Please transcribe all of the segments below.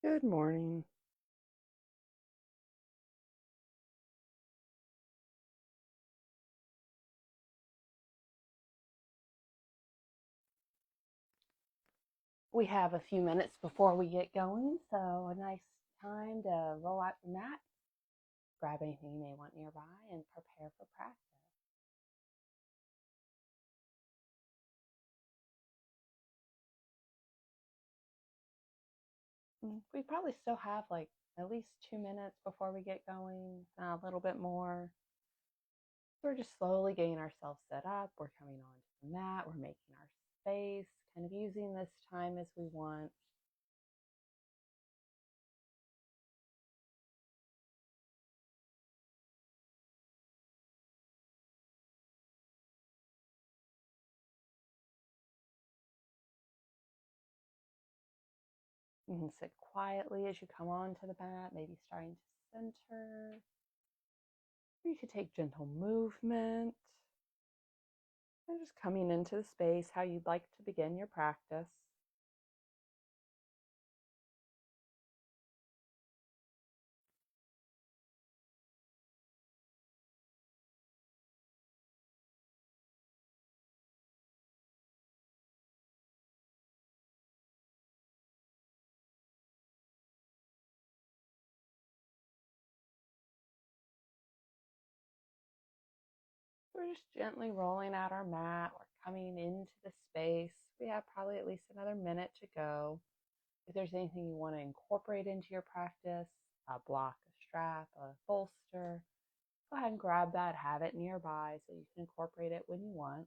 Good morning. We have a few minutes before we get going, so a nice time to roll out your mat, grab anything you may want nearby, and prepare for practice. We probably still have like at least 2 minutes before we get going, a little bit more. So we're just slowly getting ourselves set up. We're coming onto the mat, we're making our space, kind of using this time as we want. You can sit quietly as you come onto the mat, maybe starting to center. You could take gentle movement and just coming into the space how you'd like to begin your practice. We're just gently rolling out our mat. We're coming into the space. We have probably at least another minute to go. If there's anything you want to incorporate into your practice, a block, a strap, a bolster, go ahead and grab that, have it nearby so you can incorporate it when you want.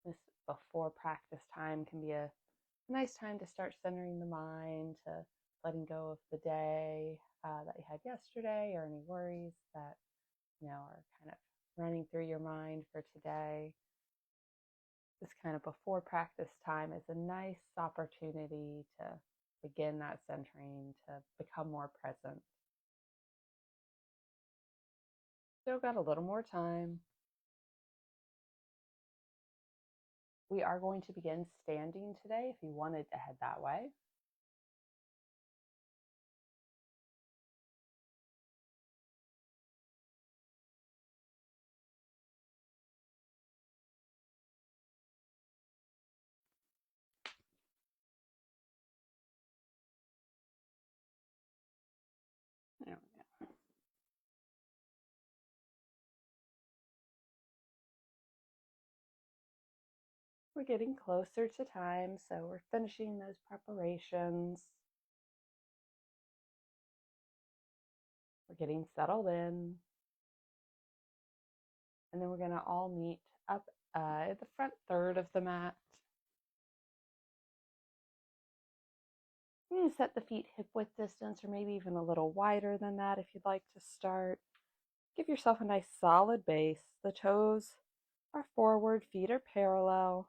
This before practice time can be a nice time to start centering the mind, to letting go of the day that you had yesterday or any worries that are kind of running through your mind for today. This kind of before practice time is a nice opportunity to begin that centering, to become more present. Still got a little more time. We are going to begin standing today if you wanted to head that way. There we go. We're getting closer to time, so we're finishing those preparations. We're getting settled in. And then we're going to all meet up at the front third of the mat. You're going to set the feet hip width distance, or maybe even a little wider than that if you'd like to start. Give yourself a nice solid base. The toes are forward, feet are parallel.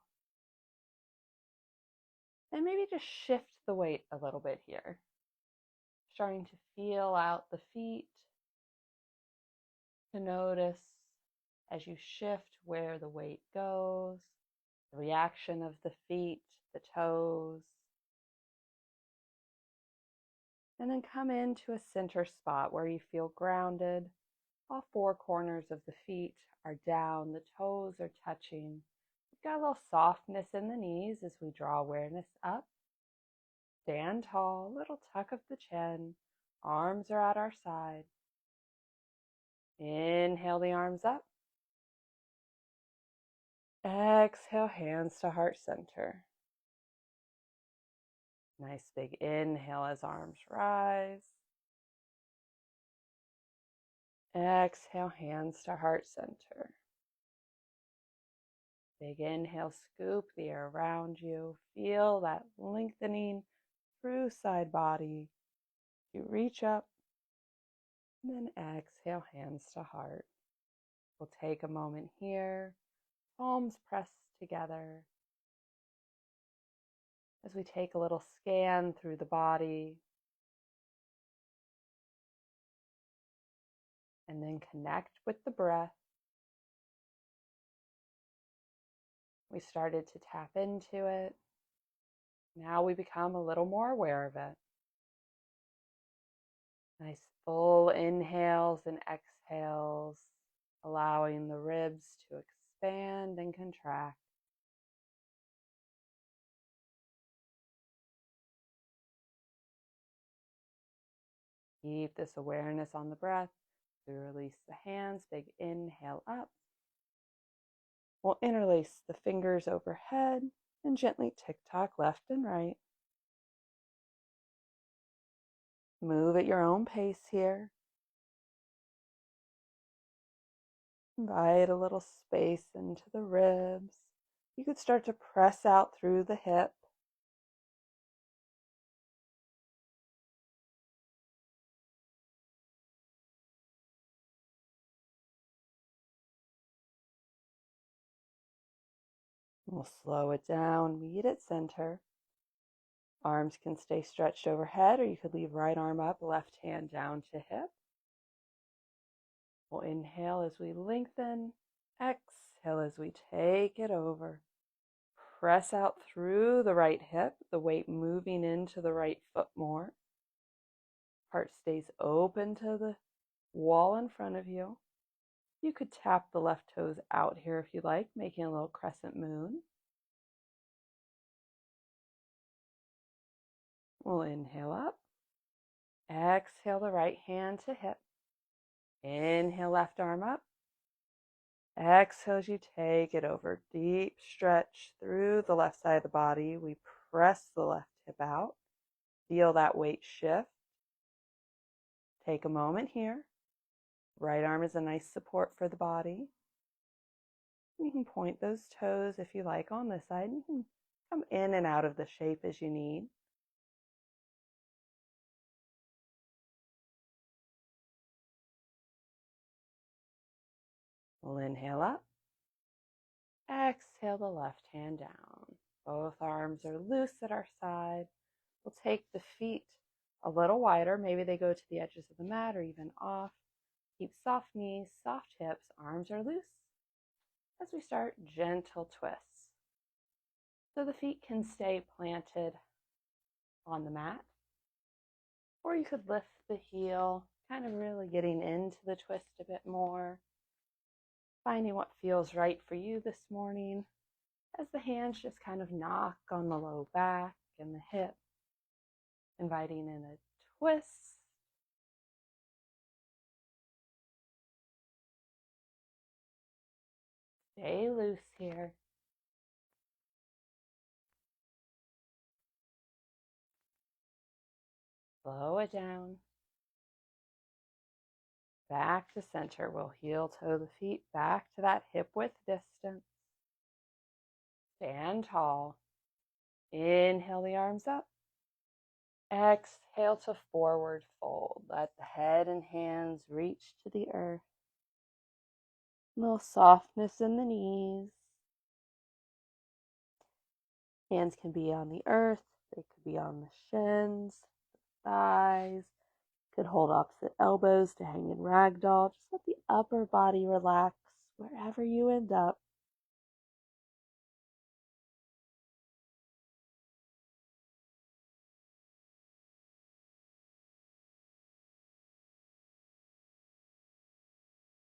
And maybe just shift the weight a little bit here. Starting to feel out the feet, to notice as you shift where the weight goes, the reaction of the feet, the toes. And then come into a center spot where you feel grounded. All four corners of the feet are down, the toes are touching. We've got a little softness in the knees as we draw awareness up. Stand tall, little tuck of the chin, arms are at our side. Inhale the arms up. Exhale, hands to heart center. Nice big inhale as arms rise. Exhale, hands to heart center. Big inhale, scoop the air around you. Feel that lengthening through side body. You reach up, and then exhale, hands to heart. We'll take a moment here, palms pressed together. as we take a little scan through the body and then connect with the breath. We started to tap into it. Now we become a little more aware of it. Nice full inhales and exhales, allowing the ribs to expand and contract. Keep this awareness on the breath. We release the hands, big inhale up. We'll interlace the fingers overhead and gently tick-tock left and right. Move at your own pace here. Invite a little space into the ribs. You could start to press out through the hip. We'll slow it down, meet at center. Arms can stay stretched overhead, or you could leave right arm up, left hand down to hip. We'll inhale as we lengthen. Exhale as we take it over. Press out through the right hip, the weight moving into the right foot more. Heart stays open to the wall in front of you. You could tap the left toes out here if you like, making a little crescent moon. We'll inhale up. Exhale the right hand to hip. Inhale left arm up. Exhale as you take it over. Deep stretch through the left side of the body. We press the left hip out. Feel that weight shift. Take a moment here. Right arm is a nice support for the body. You can point those toes if you like on this side. You can come in and out of the shape as you need. We'll inhale up. Exhale the left hand down. Both arms are loose at our side. We'll take the feet a little wider. Maybe they go to the edges of the mat or even off. Keep soft knees, soft hips, arms are loose. As we start, gentle twists. So the feet can stay planted on the mat. Or you could lift the heel, kind of really getting into the twist a bit more. Finding what feels right for you this morning as the hands just kind of knock on the low back and the hip. Inviting in a twist. Stay loose here. Slow it down. Back to center. We'll heel toe the feet back to that hip width distance. Stand tall. Inhale the arms up. Exhale to forward fold. Let the head and hands reach to the earth. A little softness in the knees. Hands can be on the earth. They could be on the shins, thighs. Could hold opposite elbows to hang in ragdoll. Just let the upper body relax wherever you end up.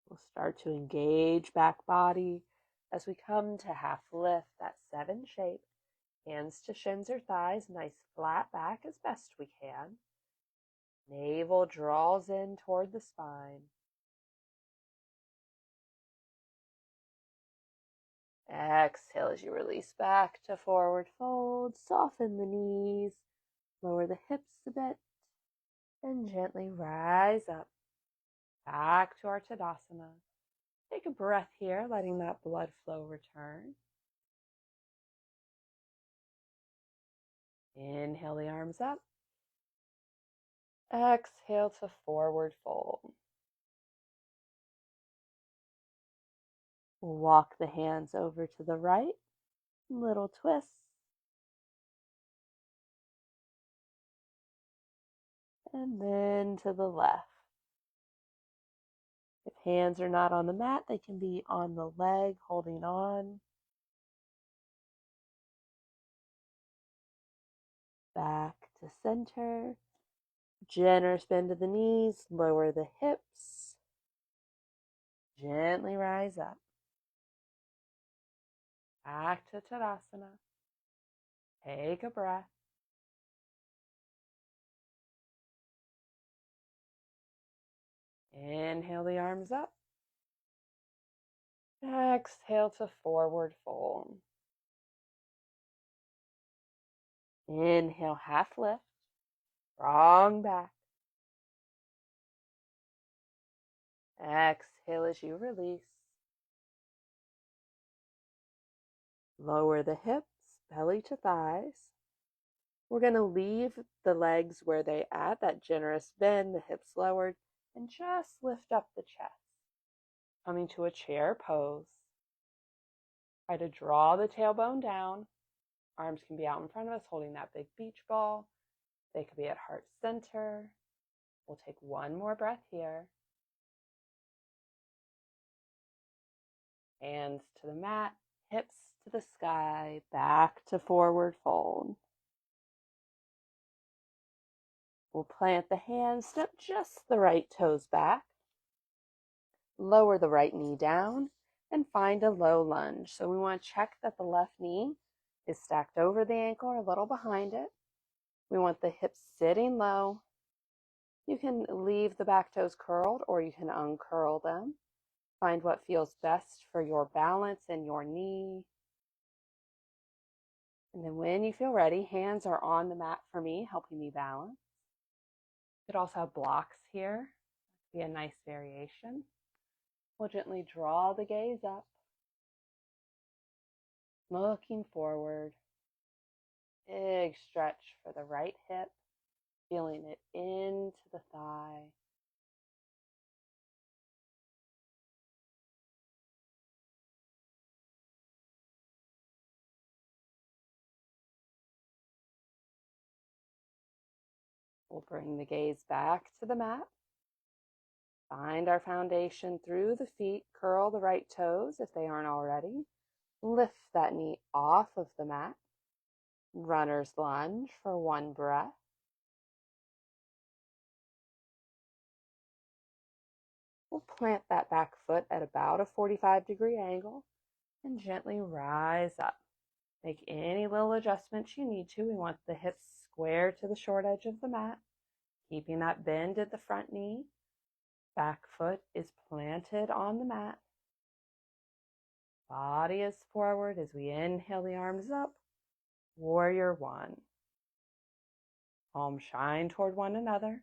We'll start to engage back body as we come to half lift, that 7 shape. Hands to shins or thighs, nice flat back as best we can. Navel draws in toward the spine. Exhale as you release back to forward fold. Soften the knees, lower the hips a bit, and gently rise up. Back to our Tadasana. Take a breath here, letting that blood flow return. Inhale the arms up. Exhale to forward fold. Walk the hands over to the right. Little twist. and then to the left. If hands are not on the mat, they can be on the leg holding on. Back to center. Generous bend of the knees, lower the hips. Gently rise up. Back to Tadasana. Take a breath. Inhale the arms up. Exhale to forward fold. Inhale, half lift. Strong back. Exhale as you release. Lower the hips, belly to thighs. We're going to leave the legs where they at, that generous bend, the hips lowered, and just lift up the chest. Coming to a chair pose. Try to draw the tailbone down. Arms can be out in front of us holding that big beach ball. They could be at heart center. We'll take one more breath here. Hands to the mat, hips to the sky, back to forward fold. We'll plant the hands, step just the right toes back. Lower the right knee down and find a low lunge. So we want to check that the left knee is stacked over the ankle or a little behind it. We want the hips sitting low. You can leave the back toes curled or you can uncurl them. Find what feels best for your balance and your knee. And then when you feel ready, hands are on the mat for me, helping me balance. You could also have blocks here. Be a nice variation. We'll gently draw the gaze up. Looking forward. Big stretch for the right hip. Feeling it into the thigh. We'll bring the gaze back to the mat. Find our foundation through the feet. Curl the right toes if they aren't already. Lift that knee off of the mat. Runner's lunge for one breath. We'll plant that back foot at about a 45-degree angle and gently rise up. Make any little adjustments you need to. We want the hips square to the short edge of the mat, keeping that bend at the front knee. Back foot is planted on the mat. Body is forward as we inhale the arms up. Warrior one. Palms shine toward one another.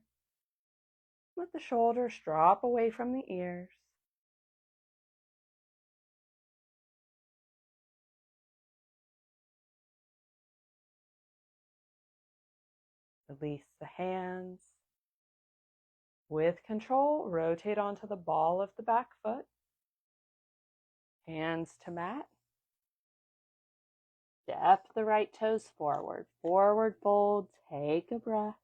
Let the shoulders drop away from the ears. Release the hands. With control, rotate onto the ball of the back foot. Hands to mat. Step the right toes forward. Forward fold. Take a breath.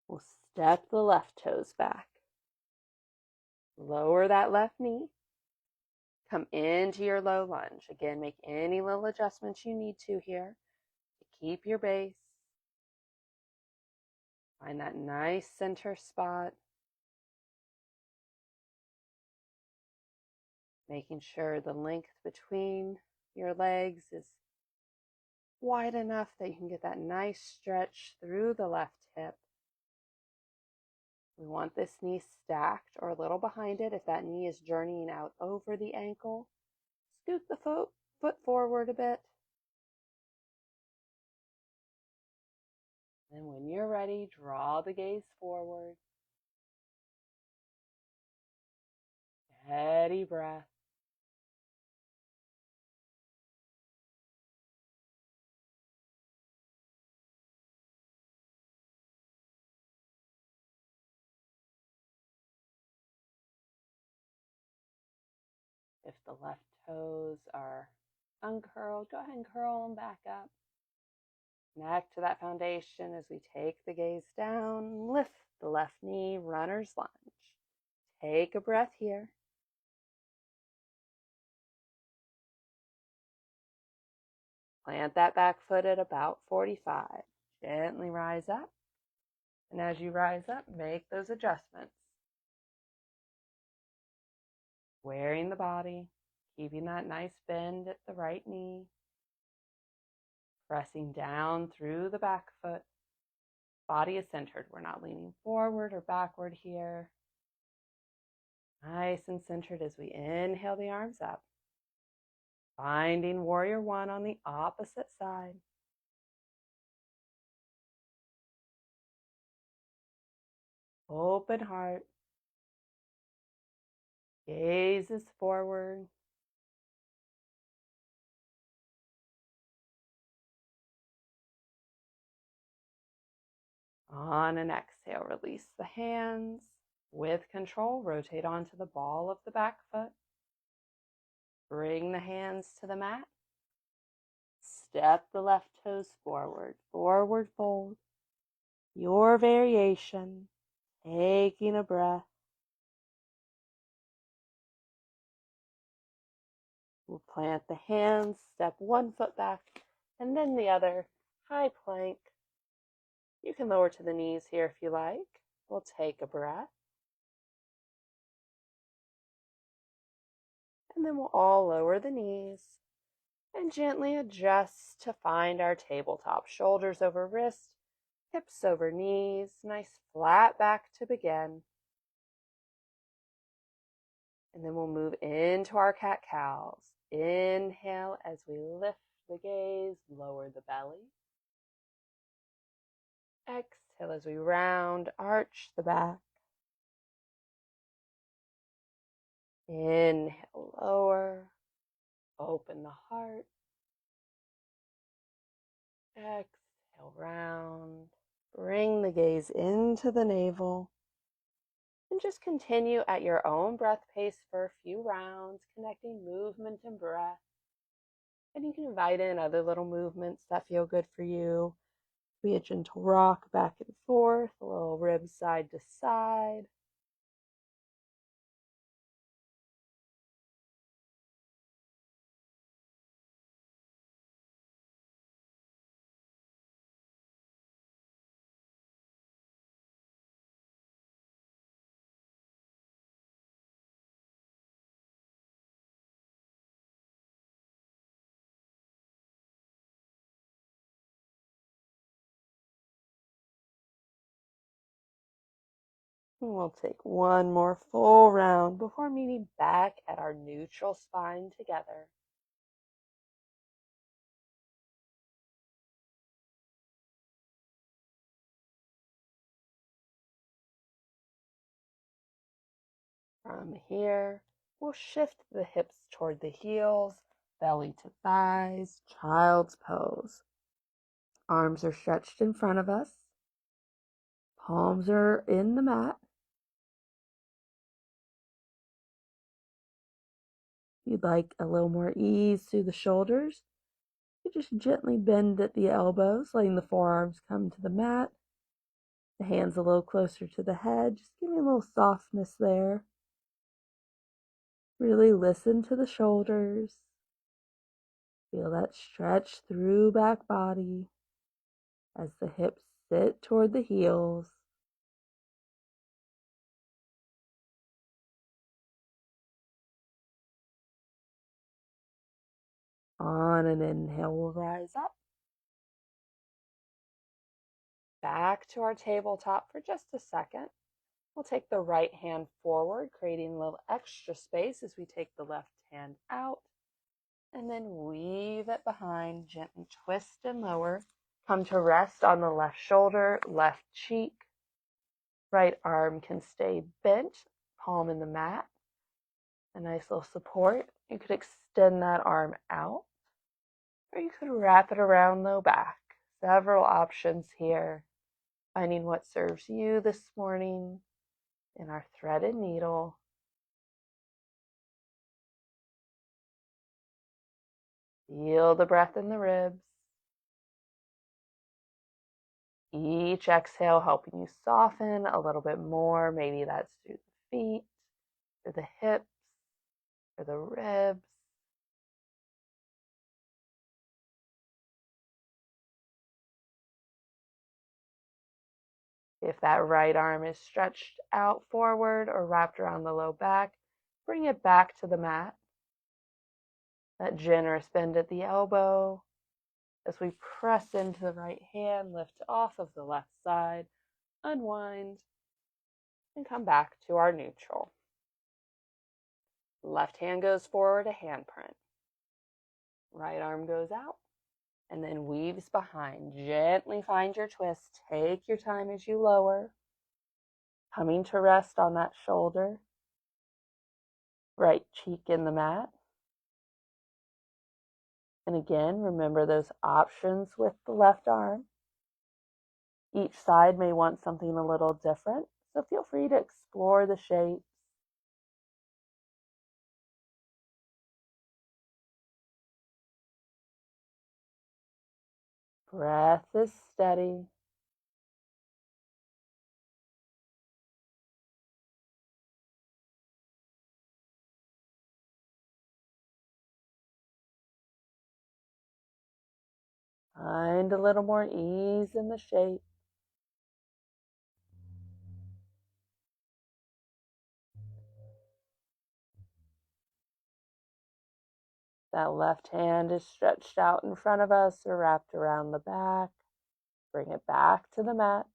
We'll step the left toes back. Lower that left knee. Come into your low lunge. Again, make any little adjustments you need to here to keep your base. Find that nice center spot. Making sure the length between your legs is wide enough that you can get that nice stretch through the left hip. We want this knee stacked or a little behind it. If that knee is journeying out over the ankle, scoot the foot forward a bit. And when you're ready, draw the gaze forward. Steady breath. If the left toes are uncurled, go ahead and curl them back up. Connect to that foundation as we take the gaze down. Lift the left knee, runner's lunge. Take a breath here. Plant that back foot at about 45. Gently rise up. And as you rise up, make those adjustments. Squaring the body, keeping that nice bend at the right knee. Pressing down through the back foot. Body is centered. We're not leaning forward or backward here. Nice and centered as we inhale the arms up. Finding warrior one on the opposite side. Open heart. Gaze is forward. On an exhale, release the hands. With control, rotate onto the ball of the back foot. Bring the hands to the mat. Step the left toes forward. Forward fold. Your variation. Taking a breath. We'll plant the hands, step one foot back, and then the other. High plank. You can lower to the knees here if you like. We'll take a breath. And then we'll all lower the knees and gently adjust to find our tabletop. Shoulders over wrists, hips over knees, nice flat back to begin. And then we'll move into our cat-cows. Inhale as we lift the gaze, lower the belly. Exhale as we round, arch the back. Inhale, lower, open the heart. Exhale, round. Bring the gaze into the navel. And just continue at your own breath pace for a few rounds, connecting movement and breath. And you can invite in other little movements that feel good for you. Be a gentle rock back and forth, a little ribs side to side. And we'll take one more full round before meeting back at our neutral spine together. From here, we'll shift the hips toward the heels, belly to thighs, child's pose. Arms are stretched in front of us. Palms are in the mat. If you'd like a little more ease through the shoulders, you just gently bend at the elbows, letting the forearms come to the mat. The hands a little closer to the head, just giving a little softness there. Really listen to the shoulders. Feel that stretch through back body as the hips sit toward the heels. On an inhale, we'll rise up. Back to our tabletop for just a second. We'll take the right hand forward, creating a little extra space as we take the left hand out. And then weave it behind, gently twist and lower. Come to rest on the left shoulder, left cheek. Right arm can stay bent, palm in the mat. A nice little support. You could extend that arm out, or you could wrap it around low back. Several options here. Finding what serves you this morning in our threaded needle. Feel the breath in the ribs. Each exhale helping you soften a little bit more. Maybe that's through the feet, through the hips, or the ribs. If that right arm is stretched out forward or wrapped around the low back, bring it back to the mat. That generous bend at the elbow. As we press into the right hand, lift off of the left side, unwind, and come back to our neutral. Left hand goes forward, a handprint. Right arm goes out and then weaves behind. Gently find your twist. Take your time as you lower. Coming to rest on that shoulder. Right cheek in the mat. And again, remember those options with the left arm. Each side may want something a little different, so feel free to explore the shapes. Breath is steady. Find a little more ease in the shape. That left hand is stretched out in front of us or wrapped around the back. Bring it back to the mat.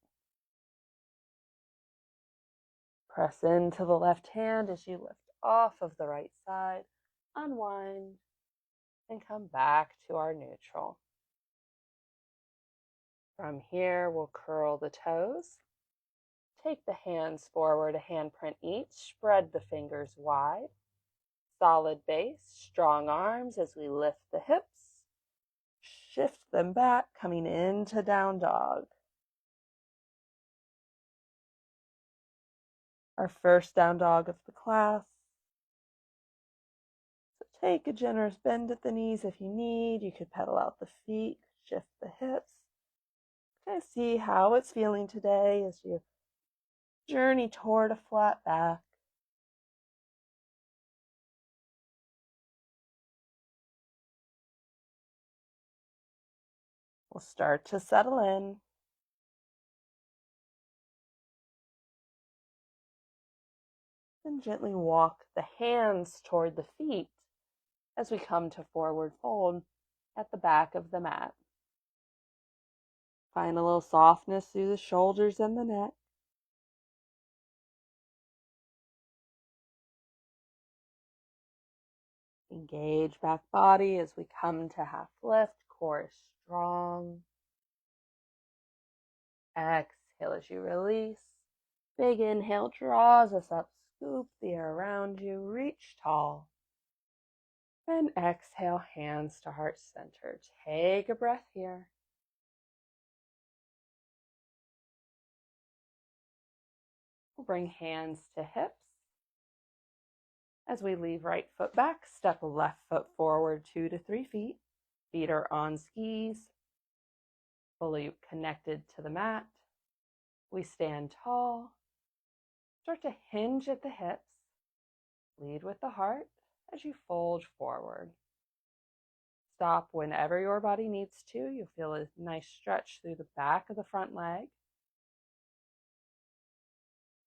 Press into the left hand as you lift off of the right side. Unwind and come back to our neutral. From here, we'll curl the toes. Take the hands forward, a handprint each. Spread the fingers wide. Solid base, strong arms as we lift the hips. Shift them back, coming into down dog. Our first down dog of the class. So take a generous bend at the knees if you need. You could pedal out the feet, shift the hips. Kind of see how it's feeling today as you journey toward a flat back. We'll start to settle in. And gently walk the hands toward the feet as we come to forward fold at the back of the mat. Find a little softness through the shoulders and the neck. Engage back body as we come to half lift, core strong. Exhale as you release. Big inhale draws us up, scoop the air around you, reach tall. And exhale, hands to heart center. Take a breath here. We'll bring hands to hips. As we leave right foot back, step left foot forward 2 to 3 feet. Feet are on skis, fully connected to the mat. We stand tall. Start to hinge at the hips. Lead with the heart as you fold forward. Stop whenever your body needs to. You'll feel a nice stretch through the back of the front leg.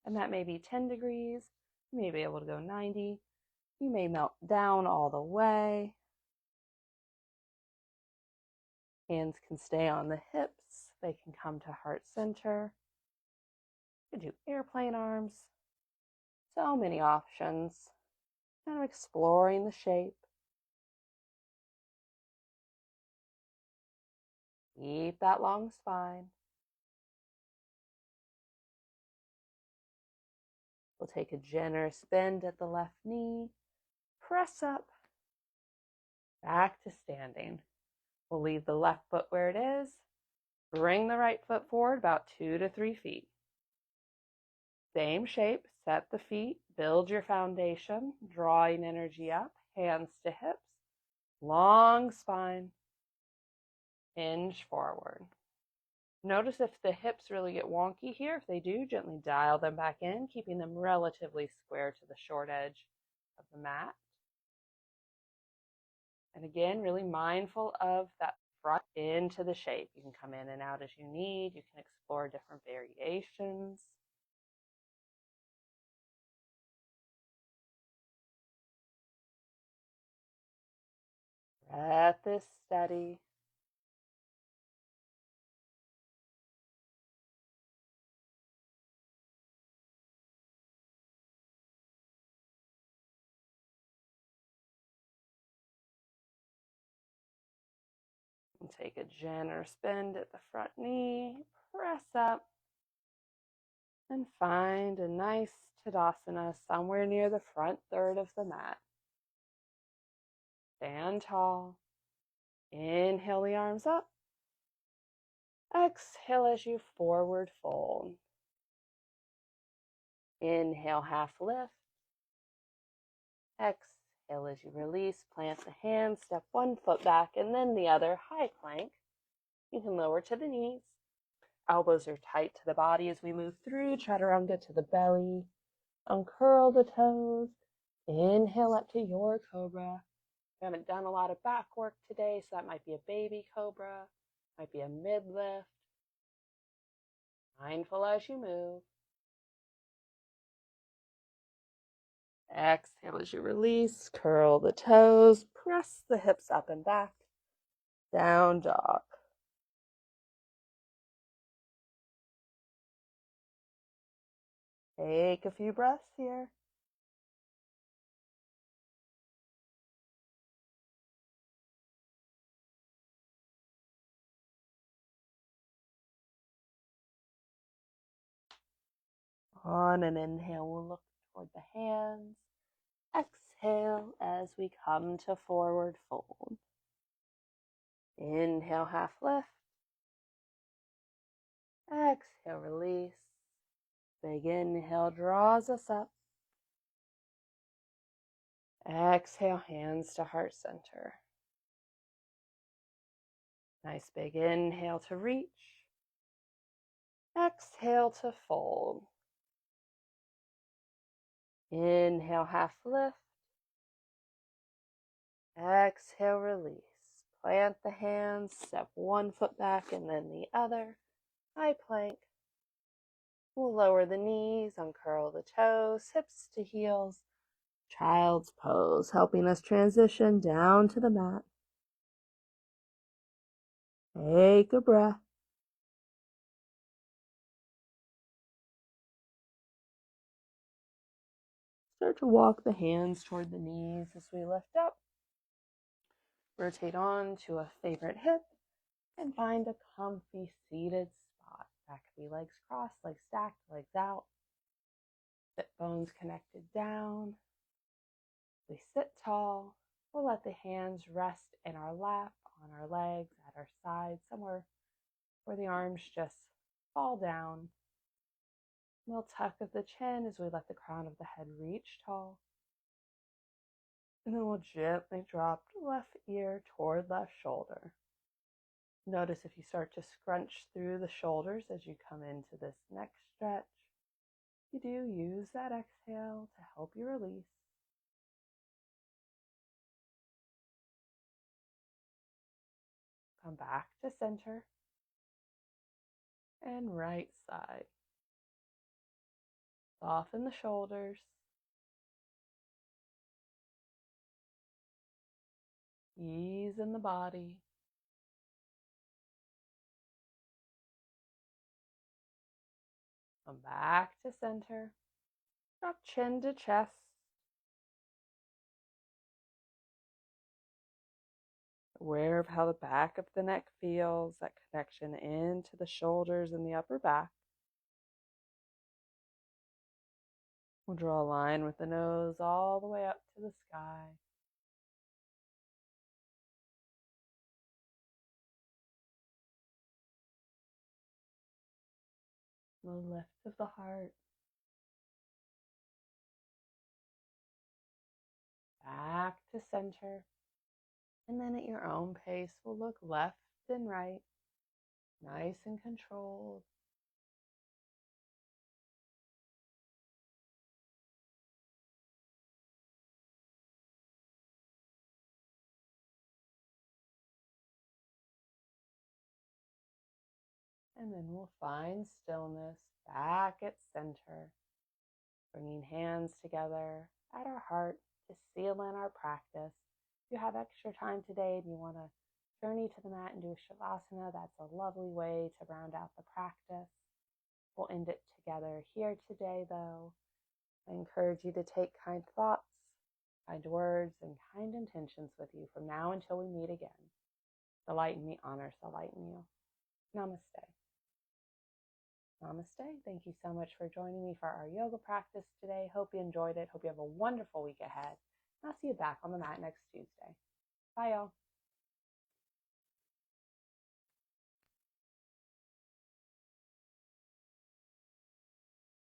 And that may be 10 degrees. You may be able to go 90. You may melt down all the way. Hands can stay on the hips. They can come to heart center. You can do airplane arms. So many options. Kind of exploring the shape. Keep that long spine. We'll take a generous bend at the left knee. Press up. Back to standing. We'll leave the left foot where it is. Bring the right foot forward about 2 to 3 feet. Same shape, set the feet, build your foundation, drawing energy up, hands to hips. Long spine. Hinge forward. Notice if the hips really get wonky here. If they do, gently dial them back in, keeping them relatively square to the short edge of the mat. And again, really mindful of that front into the shape. You can come in and out as you need. You can explore different variations. Breath is steady. And take a generous bend at the front knee. Press up. And find a nice Tadasana somewhere near the front third of the mat. Stand tall. Inhale the arms up. Exhale as you forward fold. Inhale, half lift. Exhale as you release. Plant the hands, step one foot back and then the other, high plank. You can lower to the knees. Elbows are tight to the body as we move through. Chaturanga to the belly. Uncurl the toes. Inhale up to your cobra. We haven't done a lot of back work today, so that might be a baby cobra, might be a mid lift. Mindful as you move. Exhale as you release, curl the toes, press the hips up and back, down dog. Take a few breaths here. On an inhale, we'll look toward the hands. Exhale as we come to forward fold. Inhale, half lift. Exhale, release. Big inhale draws us up. Exhale, hands to heart center. Nice big inhale to reach. Exhale to fold. Inhale, half lift. Exhale, release. Plant the hands, step one foot back and then the other. High plank. We'll lower the knees, uncurl the toes, hips to heels. Child's pose, helping us transition down to the mat. Take a breath. Start to walk the hands toward the knees as we lift up. Rotate on to a favorite hip and find a comfy seated spot. That could be legs crossed, legs stacked, legs out. Sit bones connected down. We sit tall. We'll let the hands rest in our lap, on our legs, at our sides, somewhere where the arms just fall down. We'll tuck of the chin as we let the crown of the head reach tall. And then we'll gently drop left ear toward left shoulder. Notice if you start to scrunch through the shoulders as you come into this next stretch. You do use that exhale to help you release. Come back to center. And right side. Soften the shoulders. Ease in the body. Come back to center. Drop chin to chest. Aware of how the back of the neck feels, that connection into the shoulders and the upper back. We'll draw a line with the nose all the way up to the sky. The lift of the heart. Back to center. And then at your own pace, we'll look left and right, nice and controlled. And then we'll find stillness back at center, bringing hands together at our heart to seal in our practice. If you have extra time today and you want to journey to the mat and do Shavasana, that's a lovely way to round out the practice. We'll end it together here today, though. I encourage you to take kind thoughts, kind words, and kind intentions with you from now until we meet again. The light in me honors the light in you. Namaste. Namaste. Thank you so much for joining me for our yoga practice today. Hope you enjoyed it. Hope you have a wonderful week ahead. I'll see you back on the mat next Tuesday. Bye, y'all.